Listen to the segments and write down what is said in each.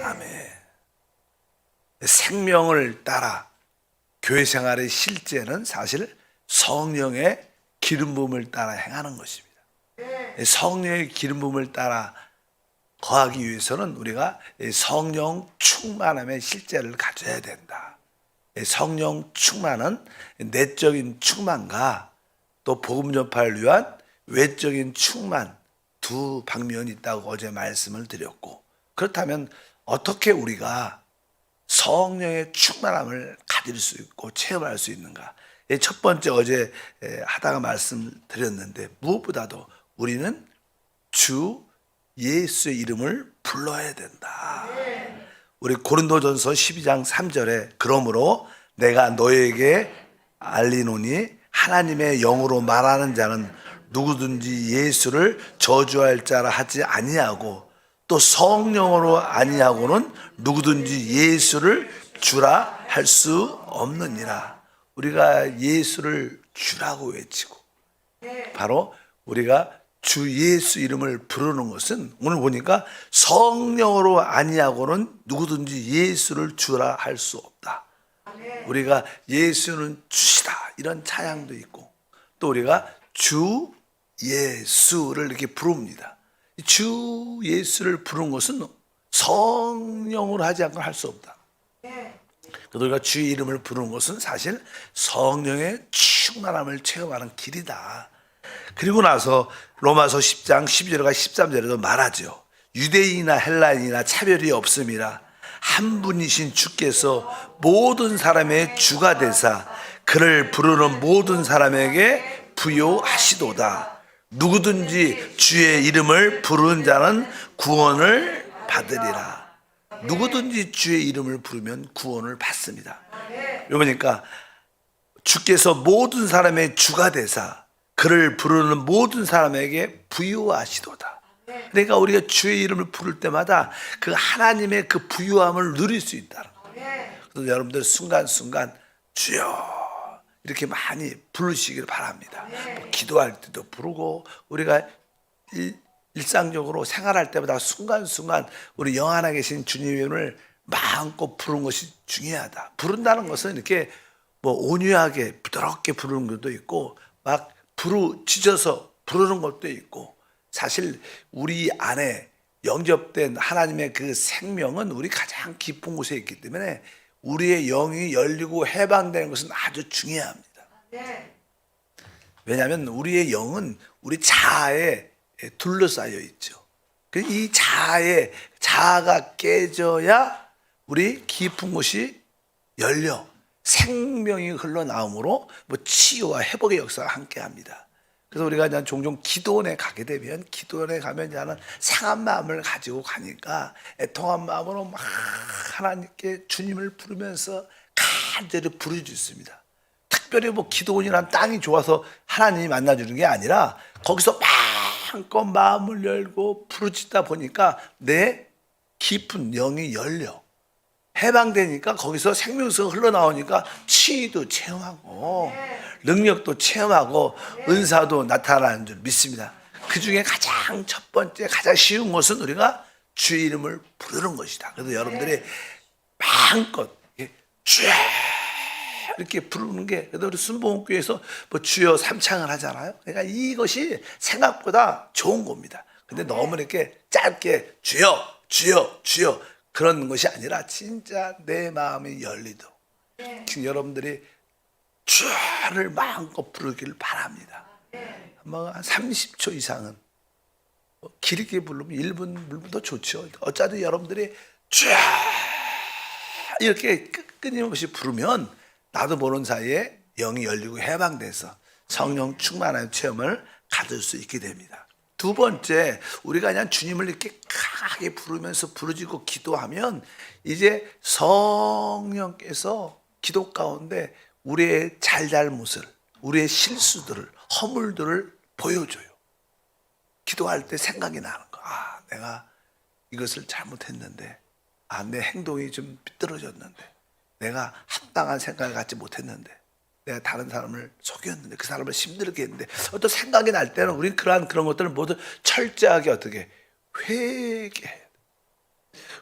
아멘. 생명을 따라 교회 생활의 실제는 사실 성령의 기름 부음을 따라 행하는 것입니다. 성령의 기름 부음을 따라 거하기 위해서는 우리가 성령 충만함의 실제를 가져야 된다. 성령 충만은 내적인 충만과 또 복음 전파를 위한 외적인 충만 두 방면이 있다고 어제 말씀을 드렸고, 그렇다면 어떻게 우리가 성령의 충만함을 가질 수 있고 체험할 수 있는가? 첫 번째 어제 하다가 말씀드렸는데, 무엇보다도 우리는 주 예수의 이름을 불러야 된다. 우리 고린도전서 12장 3절에 그러므로 내가 너에게 알리노니 하나님의 영으로 말하는 자는 누구든지 예수를 저주할 자라 하지 아니하고 또 성령으로 아니하고는 누구든지 예수를 주라 할 수 없느니라. 우리가 예수를 주라고 외치고 바로 우리가 주 예수 이름을 부르는 것은 오늘 보니까 성령으로 아니하고는 누구든지 예수를 주라 할 수 없다. 우리가 예수는 주시다 이런 찬양도 있고, 또 우리가 주 예수를 이렇게 부릅니다. 주 예수를 부르는 것은 성령으로 하지 않고 할 수 없다. 그래서 우리가 주의 이름을 부르는 것은 사실 성령의 충만함을 체험하는 길이다. 그리고 나서 로마서 10장 12절과 13절에도 말하죠. 유대인이나 헬라인이나 차별이 없음이라 한 분이신 주께서 모든 사람의 주가 되사 그를 부르는 모든 사람에게 부요하시도다. 누구든지 주의 이름을 부르는 자는 구원을 받으리라. 누구든지 주의 이름을 부르면 구원을 받습니다. 그러니까 주께서 모든 사람의 주가 되사 그를 부르는 모든 사람에게 부유하시도다. 그러니까 우리가 주의 이름을 부를 때마다 그 하나님의 그 부유함을 누릴 수 있다는 거예요. 그래서 여러분들 순간순간 주여 이렇게 많이 부르시기를 바랍니다. 뭐 기도할 때도 부르고 우리가 일상적으로 생활할 때마다 순간순간 우리 영 안에 계신 주님의 이름을 마음껏 부르는 것이 중요하다. 부른다는 것은 이렇게 뭐 온유하게 부드럽게 부르는 것도 있고 막 부르짖어서 부르는 것도 있고, 사실 우리 안에 영접된 하나님의 그 생명은 우리 가장 깊은 곳에 있기 때문에 우리의 영이 열리고 해방되는 것은 아주 중요합니다. 왜냐하면 우리의 영은 우리 자아에 둘러싸여 있죠. 이 자아가 깨져야 우리 깊은 곳이 열려 생명이 흘러나오므로 뭐 치유와 회복의 역사가 함께합니다. 그래서 우리가 그냥 종종 기도원에 가게 되면 기도원에 가면 저는 상한 마음을 가지고 가니까 애통한 마음으로 막 하나님께 주님을 부르면서 간절히 부르짖습니다. 특별히 뭐 기도원이란 땅이 좋아서 하나님이 만나주는 게 아니라 거기서 마음껏 마음을 열고 부르짖다 보니까 내 깊은 영이 열려 해방되니까 거기서 생명수가 흘러나오니까 치유도 체험하고 능력도 체험하고 은사도 나타나는 줄 믿습니다. 그 중에 가장 첫 번째 가장 쉬운 것은 우리가 주의 이름을 부르는 것이다. 그래서 여러분들이 마음껏 주여 이렇게 부르는 게, 그래도 우리 순복음교회에서 뭐 주여 삼창을 하잖아요. 그러니까 이것이 생각보다 좋은 겁니다. 근데 너무 이렇게 짧게 주여 주여 주여 그런 것이 아니라 진짜 내 마음이 열리도록 여러분들이 주를 마음껏 부르기를 바랍니다. 한 30초 이상은 길게 부르면 1분 불러도 좋죠. 어차피 여러분들이 주 이렇게 끊임없이 부르면 나도 모르는 사이에 영이 열리고 해방돼서 성령 충만한 체험을 가질 수 있게 됩니다. 두 번째, 우리가 그냥 주님을 이렇게 강하게 부르면서 부르짖고 기도하면 이제 성령께서 기도 가운데 우리의 잘잘못을, 우리의 실수들을, 허물들을 보여줘요. 기도할 때 생각이 나는 거. 아, 내가 이것을 잘못했는데, 아, 내 행동이 좀 삐뚤어졌는데, 내가 합당한 생각을 갖지 못했는데, 내가 다른 사람을 속였는데, 그 사람을 힘들게 했는데, 어떤 생각이 날 때는 우리는 그런 것들을 모두 철저하게 어떻게 회개해야 돼.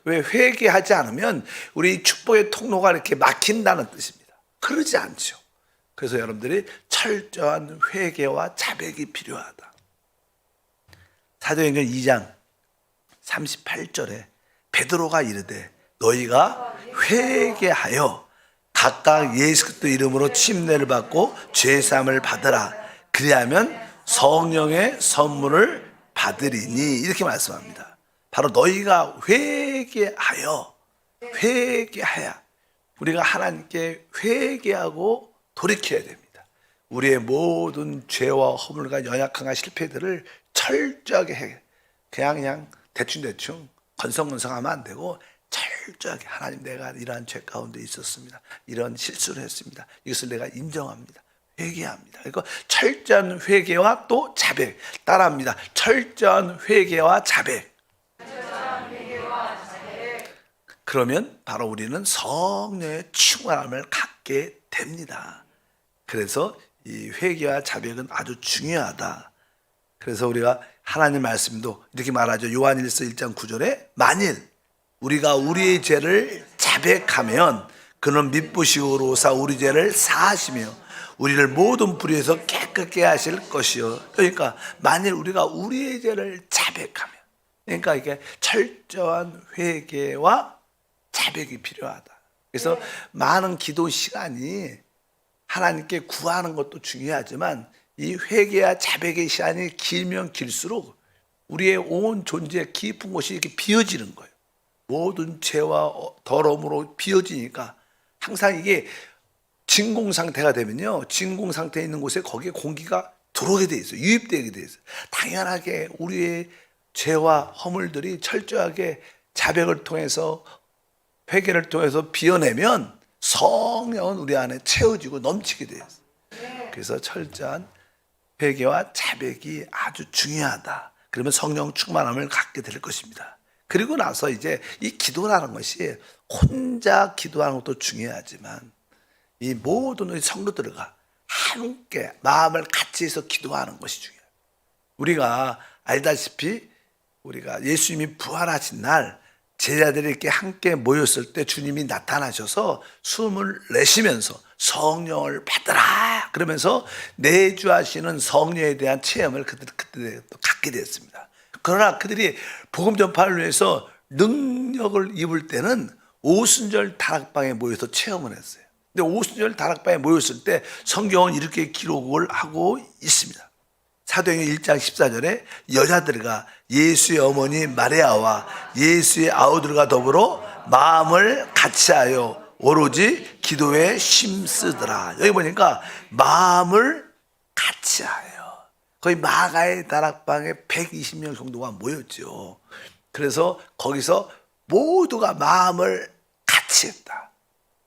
왜 회개하지 않으면 우리 축복의 통로가 이렇게 막힌다는 뜻입니다. 그러지 않죠. 그래서 여러분들이 철저한 회개와 자백이 필요하다. 사도행전 2장 38절에 베드로가 이르되 너희가 회개하여 각각 예수 그리스도 이름으로 침례를 받고 죄사함을 받으라. 그리하면 성령의 선물을 받으리니 이렇게 말씀합니다. 바로 너희가 회개하여 우리가 하나님께 회개하고 돌이켜야 됩니다. 우리의 모든 죄와 허물과 연약함과 실패들을 철저하게 해. 그냥 대충 건성건성하면 안 되고 철저하게 하나님 내가 이러한 죄 가운데 있었습니다. 이런 실수를 했습니다. 이것을 내가 인정합니다. 회개합니다. 그러니까 철저한 회개와 또 자백 따라합니다. 철저한 회개와 자백. 그러면 바로 우리는 성령의 충만함을 갖게 됩니다. 그래서 이 회개와 자백은 아주 중요하다. 그래서 우리가 하나님 말씀도 이렇게 말하죠. 요한일서 1장 9절에 만일 우리가 우리의 죄를 자백하면 그는 미쁘시오로사 우리 죄를 사하시며 우리를 모든 불의에서 깨끗게 하실 것이요. 그러니까 만일 우리가 우리의 죄를 자백하면, 그러니까 이게 철저한 회개와 자백이 필요하다. 그래서 많은 기도 시간이 하나님께 구하는 것도 중요하지만 이 회개와 자백의 시간이 길면 길수록 우리의 온 존재의 깊은 곳이 이렇게 비어지는 거예요. 모든 죄와 더러움으로 비어지니까 항상 이게 진공 상태가 되면요, 진공 상태에 있는 곳에 거기에 공기가 들어오게 돼 있어요. 유입되게 돼 있어요. 당연하게 우리의 죄와 허물들이 철저하게 자백을 통해서 회개를 통해서 비워내면 성령은 우리 안에 채워지고 넘치게 돼요. 그래서 철저한 회개와 자백이 아주 중요하다. 그러면 성령 충만함을 갖게 될 것입니다. 그리고 나서 이제 이 기도라는 것이 혼자 기도하는 것도 중요하지만 이 모든 성도들과 함께 마음을 같이 해서 기도하는 것이 중요해요. 우리가 알다시피 우리가 예수님이 부활하신 날 제자들이 이렇게 함께 모였을 때 주님이 나타나셔서 숨을 내쉬면서 성령을 받으라 그러면서 내주하시는 성령에 대한 체험을 그때 또 갖게 됐습니다. 그러나 그들이 복음 전파를 위해서 능력을 입을 때는 오순절 다락방에 모여서 체험을 했어요. 근데 오순절 다락방에 모였을 때 성경은 이렇게 기록을 하고 있습니다. 사도행전 1장 14절에 여자들과 예수의 어머니 마리아와 예수의 아우들과 더불어 마음을 같이하여 오로지 기도에 힘쓰더라. 여기 보니까 마음을 같이하여 거의 마가의 다락방에 120명 정도가 모였죠. 그래서 거기서 모두가 마음을 같이 했다.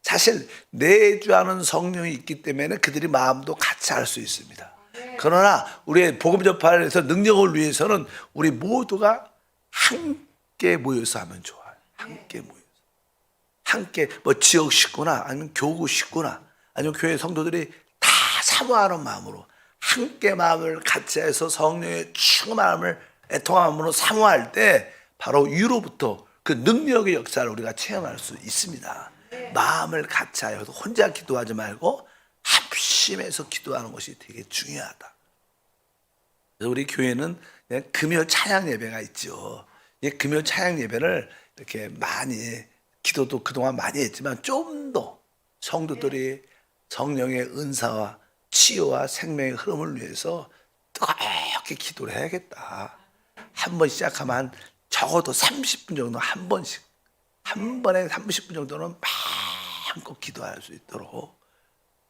사실 내주하는 성령이 있기 때문에 그들이 마음도 같이 할 수 있습니다. 그러나 우리의 복음 전파를 해서 능력을 위해서는 우리 모두가 함께 모여서 하면 좋아요. 함께 모여서. 함께 뭐 지역 식구나 아니면 교구 식구나 아니면 교회 성도들이 다 사모하는 마음으로 함께 마음을 같이 해서 성령의 충만함을 애통함으로 사모할 때 바로 위로부터 그 능력의 역사를 우리가 체험할 수 있습니다. 마음을 같이 하여 혼자 기도하지 말고 합심해서 기도하는 것이 되게 중요하다. 그래서 우리 교회는 금요 찬양 예배가 있죠. 이 금요 찬양 예배를 이렇게 많이 기도도 그동안 많이 했지만 좀 더 성도들이 성령의 은사와 치유와 생명의 흐름을 위해서 뜨겁게 기도를 해야겠다. 한 번 시작하면 적어도 30분 정도 한 번씩 한 번에 30분 정도는 마음껏 기도할 수 있도록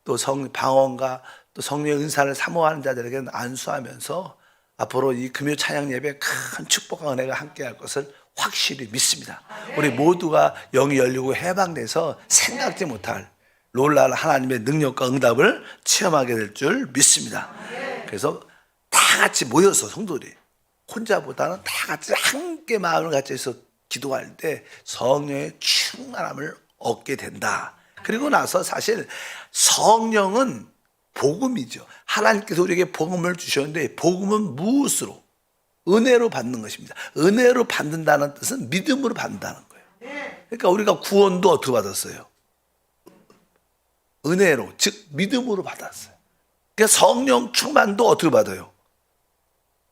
또 방언과 또 성령의 은사를 사모하는 자들에게는 안수하면서 앞으로 이 금요 찬양 예배 큰 축복과 은혜가 함께할 것을 확실히 믿습니다. 우리 모두가 영이 열리고 해방돼서 생각지 못할 놀라운 하나님의 능력과 응답을 체험하게 될 줄 믿습니다. 그래서 다 같이 모여서 성도들이 혼자보다는 다 같이 함께 마음을 같이 해서 기도할 때 성령의 충만함을 얻게 된다. 그리고 나서 사실 성령은 복음이죠. 하나님께서 우리에게 복음을 주셨는데 복음은 무엇으로? 은혜로 받는 것입니다. 은혜로 받는다는 뜻은 믿음으로 받는다는 거예요. 그러니까 우리가 구원도 어떻게 받았어요? 은혜로, 즉 믿음으로 받았어요. 그러니까 성령 충만도 어떻게 받아요?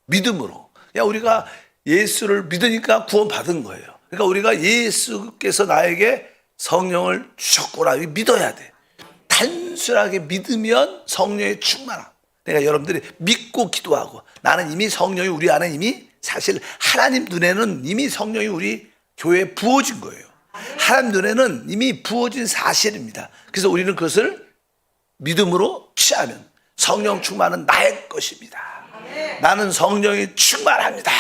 믿음으로. 야, 우리가 예수를 믿으니까 구원 받은 거예요. 그러니까 우리가 예수께서 나에게 성령을 주셨구나 믿어야 돼. 단순하게 믿으면 성령의 충만함. 그러니까 여러분들이 믿고 기도하고, 나는 이미 성령이 우리 안에 이미 사실 하나님 눈에는 이미 성령이 우리 교회에 부어진 거예요. 하나님 눈에는 이미 부어진 사실입니다. 그래서 우리는 그것을 믿음으로 취하면 성령 충만은 나의 것입니다. 나는 성령이 충만합니다.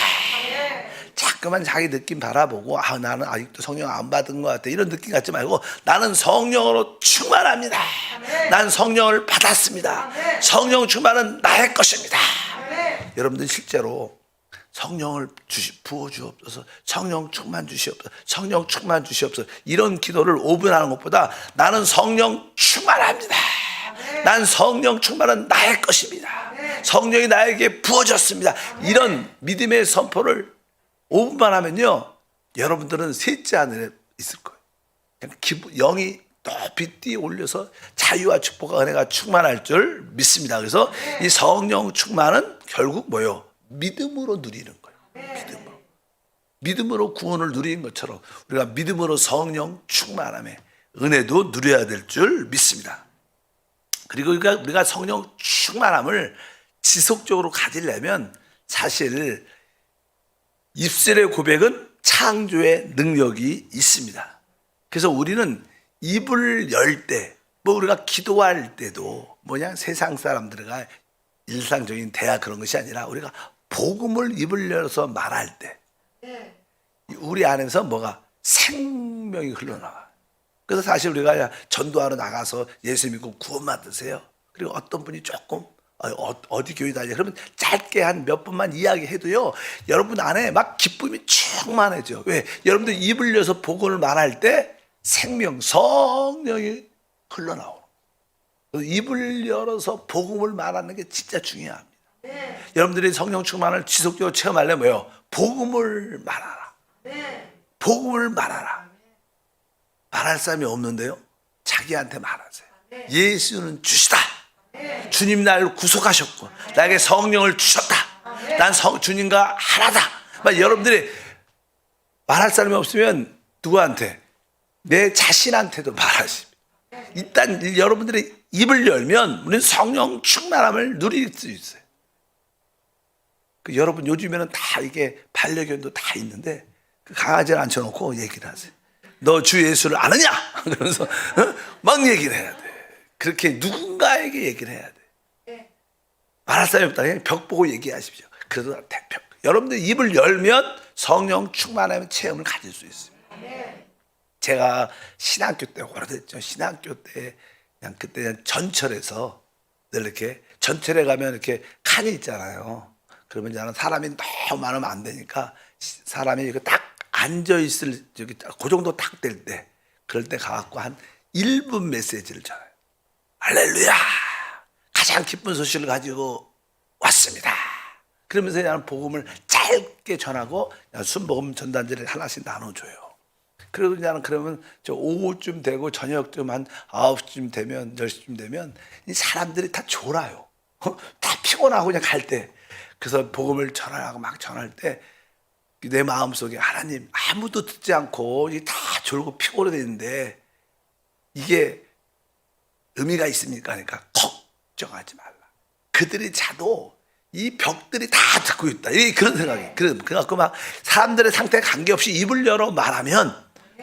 자꾸만 자기 느낌 바라보고 나는 아직도 성령 안 받은 것 같아 이런 느낌 갖지 말고, 나는 성령으로 충만합니다. 난 성령을 받았습니다. 성령 충만은 나의 것입니다. 여러분들 실제로 성령을 부어주옵소서, 성령 충만 주시옵소서, 성령 충만 주시옵소서, 이런 기도를 5분 하는 것보다 나는 성령 충만합니다. 난 성령 충만은 나의 것입니다. 성령이 나에게 부어졌습니다. 이런 믿음의 선포를 5분만 하면요, 여러분들은 셋째 하늘에 있을 거예요. 영이 높이 뛰어 올려서 자유와 축복과 은혜가 충만할 줄 믿습니다. 그래서 이 성령 충만은 결국 뭐예요? 믿음으로 누리는 거예요. 믿음으로 구원을 누리는 것처럼 우리가 믿음으로 성령 충만함에 은혜도 누려야 될 줄 믿습니다. 그리고 우리가 성령 충만함을 지속적으로 가지려면 사실 입술의 고백은 창조의 능력이 있습니다. 그래서 우리는 입을 열 때, 우리가 기도할 때도 세상 사람들과 일상적인 대화 그런 것이 아니라 우리가 복음을 입을 열어서 말할 때 우리 안에서 생명이 흘러나와. 그래서 사실 우리가 전도하러 나가서 예수 믿고 구원 받으세요. 그리고 어떤 분이 조금 어디 교회 다녀? 그러면 짧게 한 몇 번만 이야기해도요, 여러분 안에 막 기쁨이 충만해져. 왜? 여러분들 입을 열어서 복음을 말할 때 생명, 성령이 흘러나오는 거예요. 입을 열어서 복음을 말하는 게 진짜 중요합니다. 여러분들이 성령 충만을 지속적으로 체험하려면 뭐예요? 복음을 말하라. 복음을 말하라. 말할 사람이 없는데요, 자기한테 말하세요. 예수는 주시다. 주님 나를 구속하셨고 나에게 성령을 주셨다. 난 주님과 하나다. 여러분들이 말할 사람이 없으면 누구한테? 내 자신한테도 말하십니다. 일단 여러분들이 입을 열면 우리는 성령 충만함을 누릴 수 있어요. 여러분 요즘에는 다 이게 반려견도 다 있는데 강아지를 앉혀놓고 얘기를 하세요. 너 주 예수를 아느냐? 그러면서 막 얘기를 해야 돼. 그렇게 누군가에게 얘기를 해야 돼. 말할 사람이 없다. 그냥 벽 보고 얘기하십시오. 그래도 여러분들 입을 열면 성령 충만함의 체험을 가질 수 있습니다. 제가 신학교 때 오래됐죠. 신학교 때 그냥 그때 전철에서 늘 이렇게 전철에 가면 이렇게 칸이 있잖아요. 그러면 저는 사람이 너무 많으면 안 되니까 사람이 이렇게 딱 앉아 있을 그 정도 딱 될 때, 그럴 때 가갖고 한 1분 메시지를 전해요. 할렐루야! 가장 기쁜 소식을 가지고 왔습니다. 그러면서 그냥 복음을 짧게 전하고 순복음 전단지를 하나씩 나눠줘요. 그리고 그러면 오후쯤 되고 저녁쯤 한 9시쯤 되면 10시쯤 되면 이 사람들이 다 졸아요. 다 피곤하고 그냥 갈 때. 그래서 복음을 전하고 막 전할 때 내 마음속에 하나님, 아무도 듣지 않고 다 졸고 피곤해지는데 이게 의미가 있습니까? 그러니까 걱정하지 말라. 그들이 자도 이 벽들이 다 듣고 있다. 그런 생각이. 그래갖고 막 사람들의 상태에 관계없이 입을 열어 말하면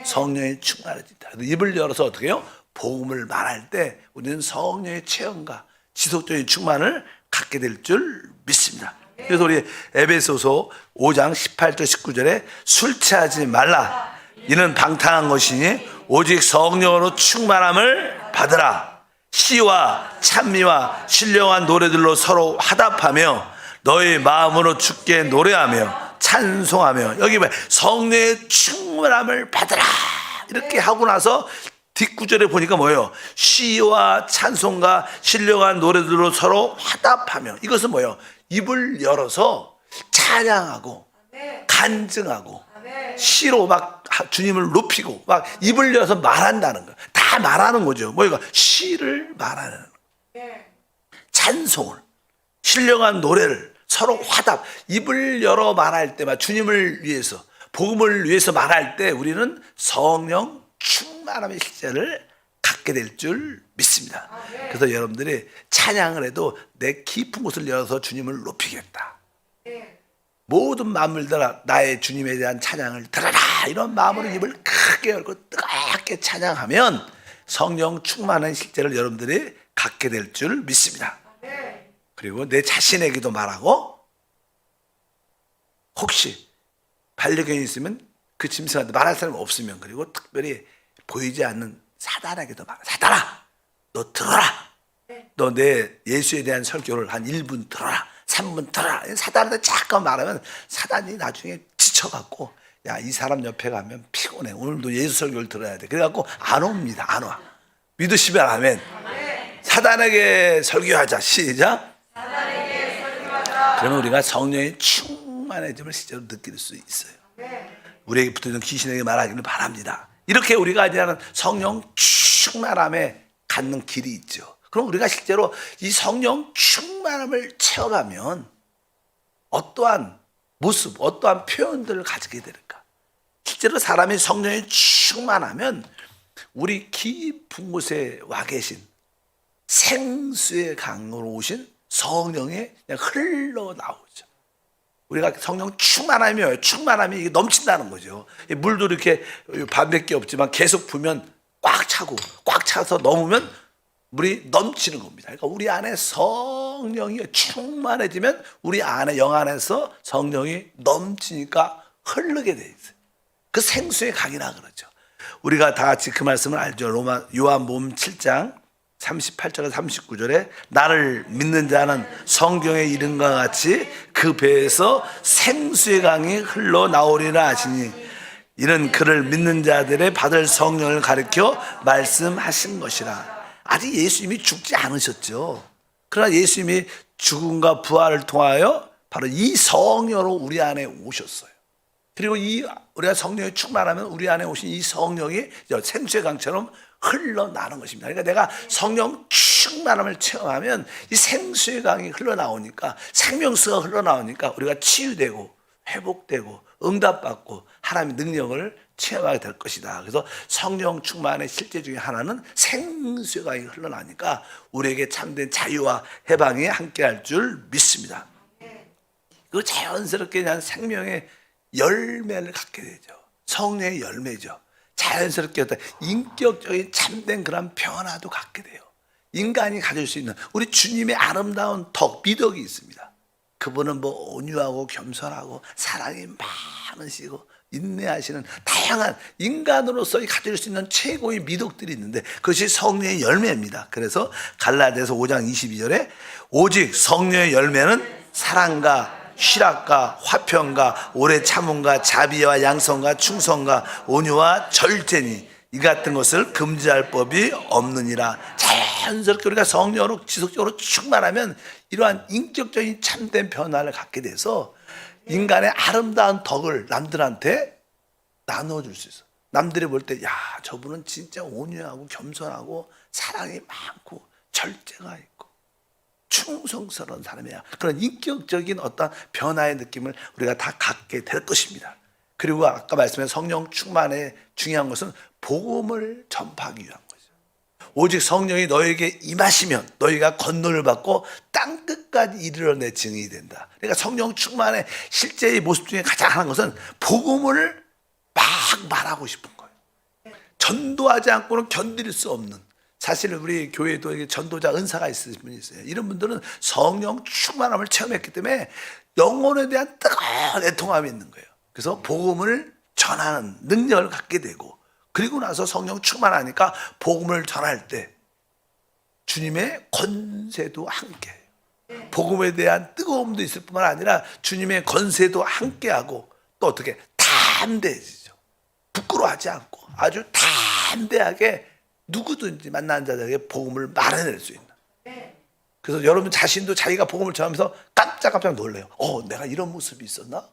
성령이 충만해진다. 입을 열어서 어떻게 해요? 복음을 말할 때 우리는 성령의 체험과 지속적인 충만을 갖게 될 줄 믿습니다. 그래서 우리 에베소서 5장 18절 19절에 술 취하지 말라. 이는 방탕한 것이니 오직 성령으로 충만함을 받으라. 시와 찬미와 신령한 노래들로 서로 화답하며 너희 마음으로 주께 노래하며 찬송하며, 여기 성령의 충만함을 받으라 이렇게 하고 나서 뒷구절에 보니까 뭐예요? 시와 찬송과 신령한 노래들로 서로 화답하며, 이것은 뭐예요? 입을 열어서 찬양하고 간증하고 시로 막 주님을 높이고 막 입을 열어서 말한다는 거예요. 다 말하는 거죠. 뭐가 시를 말하는 찬송을, 신령한 노래를 서로 화답, 입을 열어 말할 때마다 주님을 위해서, 복음을 위해서 말할 때 우리는 성령 충만함의 실제를 갖게 될 줄 믿습니다. 그래서 여러분들이 찬양을 해도 내 깊은 곳을 열어서 주님을 높이겠다. 모든 만물들아 나의 주님에 대한 찬양을 들어라. 이런 마음으로 입을 크게 열고 뜨겁게 찬양하면 성령 충만한 실제를 여러분들이 갖게 될 줄 믿습니다. 그리고 내 자신에게도 말하고, 혹시 반려견이 있으면 그 짐승한테 말할 사람이 없으면, 그리고 특별히 보이지 않는 사단에게도 말해. 사단아, 너 들어라. 너 내 예수에 대한 설교를 한 1분 들어라. 3분 들어라. 사단한테 잠깐 말하면 사단이 나중에 지쳐갖고, 야, 이 사람 옆에 가면 피곤해. 오늘도 예수 설교를 들어야 돼. 그래갖고 안 옵니다. 안 와. 믿으시면 아멘. 사단에게 설교하자. 시작. 그러면 우리가 성령의 충만해짐을 실제로 느낄 수 있어요. 우리에게 붙어있는 귀신에게 말하기를 바랍니다. 이렇게 우리가 이제는 성령 충만함에 갖는 길이 있죠. 그럼 우리가 실제로 이 성령 충만함을 체험하면 어떠한 모습, 어떠한 표현들을 가지게 될까? 실제로 사람이 성령이 충만하면 우리 깊은 곳에 와 계신 생수의 강으로 오신 성령이 그냥 흘러나오죠. 우리가 성령 충만하면 충만함이 넘친다는 거죠. 물도 이렇게 반밖에 없지만 계속 부으면 꽉 차고 꽉 차서 넘으면 물이 넘치는 겁니다. 그러니까 우리 안에 성령이 충만해지면 우리 안에 영 안에서 성령이 넘치니까 흐르게 돼 있어요. 그 생수의 강이라 그러죠. 우리가 다 같이 그 말씀을 알죠. 요한복음 7장 38절에서 39절에 나를 믿는 자는 성경의 이름과 같이 그 배에서 생수의 강이 흘러나오리라 하시니 이는 그를 믿는 자들의 받을 성령을 가리켜 말씀하신 것이라. 아직 예수님이 죽지 않으셨죠. 그러나 예수님이 죽음과 부활을 통하여 바로 이 성령으로 우리 안에 오셨어요. 그리고 우리가 성령에 충만하면 우리 안에 오신 이 성령이 생수의 강처럼 흘러나오는 것입니다. 그러니까 내가 성령 충만함을 체험하면 이 생수의 강이 흘러나오니까, 생명수가 흘러나오니까 우리가 치유되고 회복되고 응답받고 하나님의 능력을 체험하게 될 것이다. 그래서 성령 충만의 실제 중에 하나는 생수의 강이 흘러나니까 우리에게 참된 자유와 해방이 함께할 줄 믿습니다. 그 자연스럽게 그냥 생명의 열매를 갖게 되죠. 성령의 열매죠. 자연스럽게 어떤 인격적인 참된 그런 변화도 갖게 돼요. 인간이 가질 수 있는 우리 주님의 아름다운 덕, 미덕이 있습니다. 그분은 뭐 온유하고 겸손하고 사랑이 많으시고 인내하시는 다양한 인간으로서 가질 수 있는 최고의 미덕들이 있는데 그것이 성령의 열매입니다. 그래서 갈라디아서 5장 22절에 오직 성령의 열매는 사랑과 희락과 화평과 오래 참음과 자비와 양성과 충성과 온유와 절제니 이 같은 것을 금지할 법이 없느니라. 자연스럽게 우리가 성령으로 지속적으로 충만하면 이러한 인격적인 참된 변화를 갖게 돼서 인간의 아름다운 덕을 남들한테 나눠줄 수 있어. 남들이 볼 때 야, 저분은 진짜 온유하고 겸손하고 사랑이 많고 절제가 있고 충성스러운 사람이야. 그런 인격적인 어떤 변화의 느낌을 우리가 다 갖게 될 것입니다. 그리고 아까 말씀한 성령 충만의 중요한 것은 복음을 전파하기 위한 거죠. 오직 성령이 너에게 임하시면 너희가 건너를 받고 땅 끝까지 이르러내 증인이 된다. 그러니까 성령 충만의 실제의 모습 중에 가장 하는 것은 복음을 막 말하고 싶은 거예요. 전도하지 않고는 견딜 수 없는, 사실 우리 교회도 전도자 은사가 있으신 분이 있어요. 이런 분들은 성령 충만함을 체험했기 때문에 영혼에 대한 뜨거운 애통함이 있는 거예요. 그래서 복음을 전하는 능력을 갖게 되고, 그리고 나서 성령 충만하니까 복음을 전할 때 주님의 권세도 함께해요. 복음에 대한 뜨거움도 있을 뿐만 아니라 주님의 권세도 함께하고 또 어떻게 담대해지죠. 부끄러워하지 않고 아주 담대하게 누구든지 만난 자들에게 복음을 말해낼 수 있는. 그래서 여러분 자신도 자기가 복음을 전하면서 깜짝깜짝 놀래요. 내가 이런 모습이 있었나?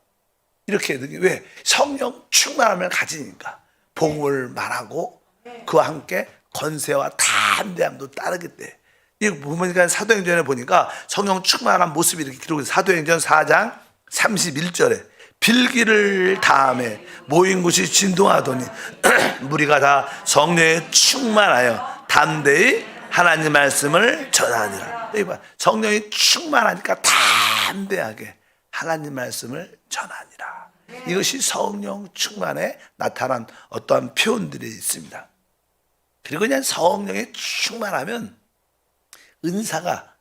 이렇게 왜? 성령 충만함을 가지니까 복음을 말하고 그와 함께 권세와 담대함도 따르기 때문에. 이 보니까 사도행전에 보니까 성령 충만한 모습이 이렇게 기록돼서 사도행전 4장 31절에 빌기를 다음에 모인 곳이 진동하더니 무리가 다 성령에 충만하여 담대히 하나님 말씀을 전하니라. 성령이 충만하니까 담대하게 하나님 말씀을 전하니라. 이것이 성령 충만에 나타난 어떠한 표현들이 있습니다. 그리고 그냥 성령에 충만하면 은사가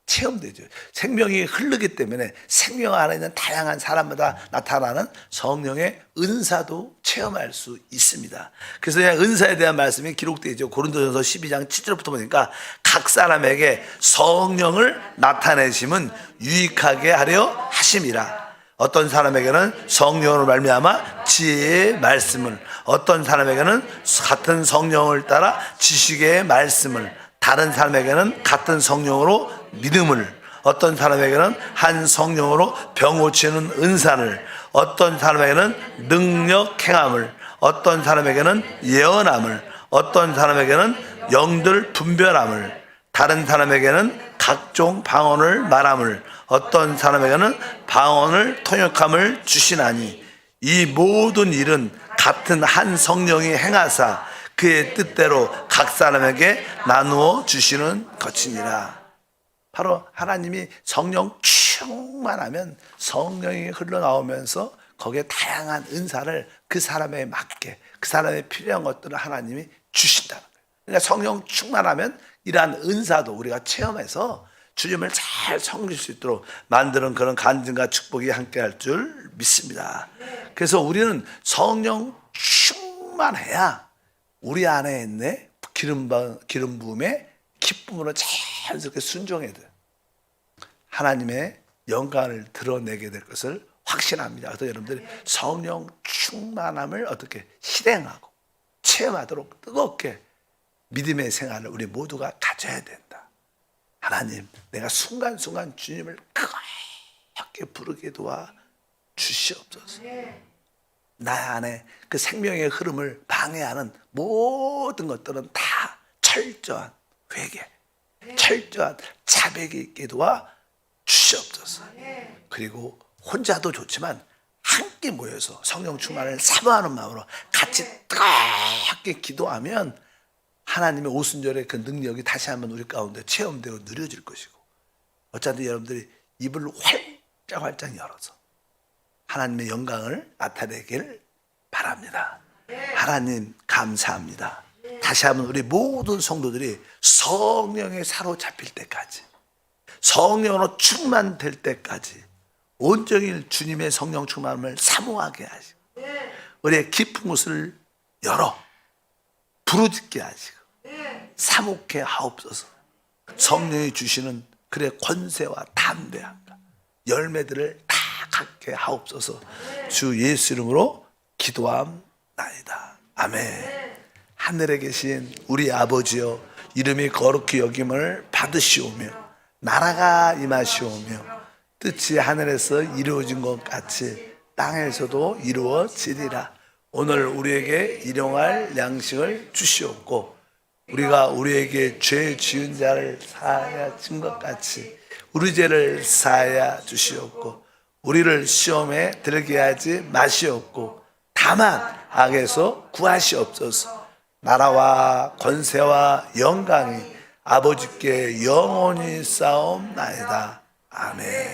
체험되죠. 생명이 흐르기 때문에 생명 안에 있는 다양한 사람마다 나타나는 성령의 은사도 체험할 수 있습니다. 그래서 그냥 은사에 대한 말씀이 기록되어 있죠. 고린도전서 12장 7절부터 보니까 각 사람에게 성령을 나타내심은 유익하게 하려 하심이라. 어떤 사람에게는 성령으로 말미암아 지혜의 말씀을, 어떤 사람에게는 같은 성령을 따라 지식의 말씀을, 다른 사람에게는 같은 성령으로 믿음을, 어떤 사람에게는 한 성령으로 병 고치는 은사를, 어떤 사람에게는 능력 행함을, 어떤 사람에게는 예언함을, 어떤 사람에게는 영들 분별함을, 다른 사람에게는 각종 방언을 말함을, 어떤 사람에게는 방언을 통역함을 주시나니 이 모든 일은 같은 한 성령이 행하사 그의 뜻대로 각 사람에게 나누어 주시는 것이니라. 바로 하나님이 성령 충만하면 성령이 흘러나오면서 거기에 다양한 은사를 그 사람에 맞게, 그 사람에 필요한 것들을 하나님이 주신다는 거예요. 그러니까 성령 충만하면 이러한 은사도 우리가 체험해서 주님을 잘 섬길 수 있도록 만드는 그런 간증과 축복이 함께할 줄 믿습니다. 그래서 우리는 성령 충만해야 우리 안에 있는 기름 부음의 기쁨으로 자연스럽게 순종해야 돼요. 하나님의 영광을 드러내게 될 것을 확신합니다. 그래서 여러분들이 성령 충만함을 어떻게 실행하고 체험하도록 뜨겁게 믿음의 생활을 우리 모두가 가져야 된다. 하나님, 내가 순간순간 주님을 크게 부르게 도와 주시옵소서. 나 안에 그 생명의 흐름을 방해하는 모든 것들은 다 철저한 회개, 철저한 자백이 있게 도와 주시옵소서. 그리고 혼자도 좋지만 함께 모여서 성령 충만을 사모하는 마음으로 같이 뜨겁게 기도하면 하나님의 오순절의 그 능력이 다시 한번 우리 가운데 체험되고 누려질 것이고, 어차피 여러분들이 입을 활짝 열어서 하나님의 영광을 나타내길 바랍니다. 하나님 감사합니다. 다시 한번 우리 모든 성도들이 성령에 사로잡힐 때까지, 성령으로 충만될 때까지 온종일 주님의 성령 충만함을 사모하게 하시고 우리의 깊은 곳을 열어 부르짖게 하시고 사모케 하옵소서. 성령이 주시는 그의 권세와 담대함과 열매들을 다 갖게 하옵소서. 주 예수 이름으로 기도함나이다. 아멘. 하늘에 계신 우리 아버지여, 이름이 거룩히 여김을 받으시오며 나라가 임하시오며 뜻이 하늘에서 이루어진 것 같이 땅에서도 이루어지리라. 오늘 우리에게 일용할 양식을 주시옵고 우리가 우리에게 죄 지은 자를 사하여 준 것 같이 우리 죄를 사하여 주시옵고 우리를 시험에 들게 하지 마시옵고 다만 악에서 구하시옵소서. 나라와 권세와 영광이 아버지께 영원히 싸움나이다. 아멘.